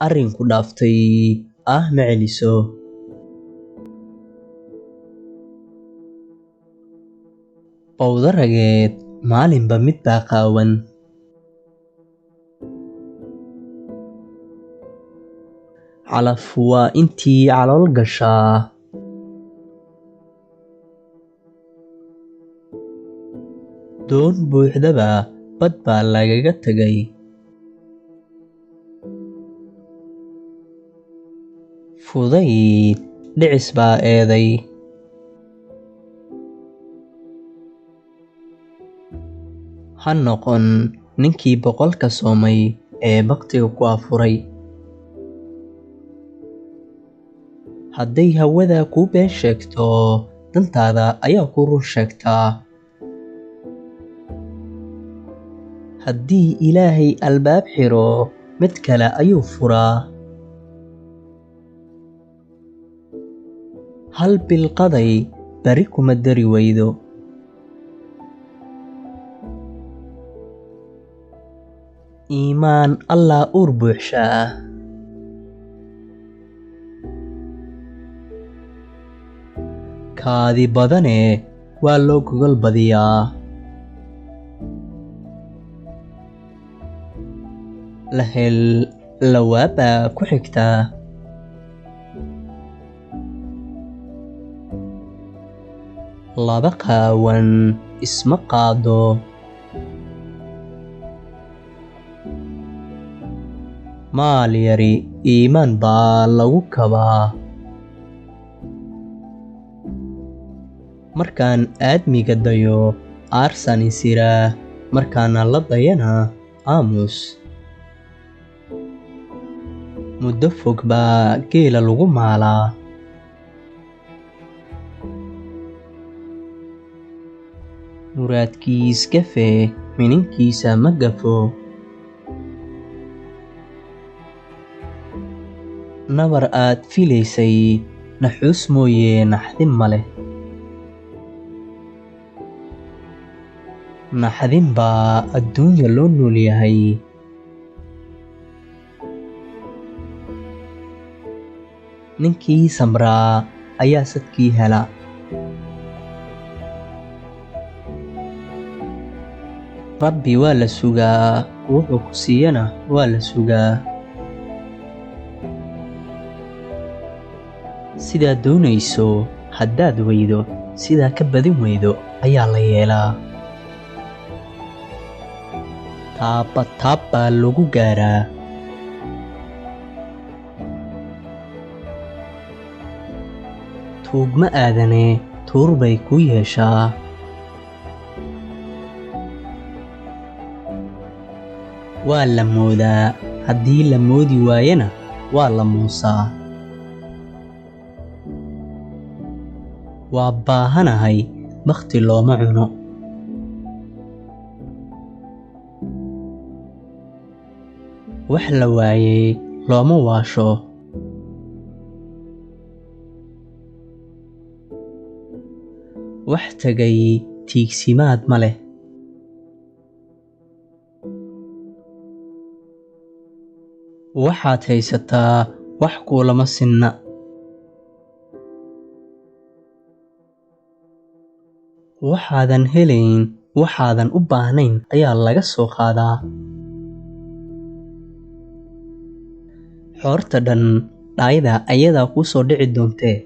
arrinku dhaaftay ma celiso. Bawda rageed maalinba mid baa qaawan. Calaf waa intii calool gashaa. Doon buuxdaba bad baa lagaga tagay. Fudayd dhicis baa eeday. Ha noqon ninkii boqolka soomay ee baktiga ku afuray. Hadday hawada kuu been sheegto, dantaada ayaa ku run sheegtaa. Haddii Ilaahay albaab xiro, mid kale ayuu furaa. Hal bilqaday bari kuma dari waydo. Iimaan Allah uur buuxshaa. Kaadi badane waa loo gogol badiyaa. La hel lawaaba ku xigtaa. Laba qaawan isma qaado. Maal yari iimaan baa lagu kabaa. Markaan aadmiga dayo aarsan isiraa, markaana la dayana aamus. Muddo fog baa geela lagu maalaa. Muraadkiis gafe mininkiisa ma gafo. Nabar aad filaysay naxuus mooye naxdin ma leh. Naxdin baa adduunya loo nool yahay. Ninkii samraa ayaa sadkii hela. Rabbi waa la sugaa, wuxuu ku siiyana waa la sugaa. Sidaad doonayso haddaad waydo, sidaa ka badin waydo ayaa la yeelaa. Taaba taab baa lagu gaaraa. Tuugma aadane tuur bay ku yeeshaa. Waa la moodaa, haddii la moodi waayana waa la muusaa. Waa baahanahay, bakhti looma cuno. Wax la waayay looma waasho. Wax tagay tiigsimaad ma leh. Waxaad haysataa wax kuulama sinna. Waxaadan helayn, waxaadan u baahnayn ayaa laga soo qaadaa. Xoorta dhan dhaayda ayadaa kuu soo dhici doontee.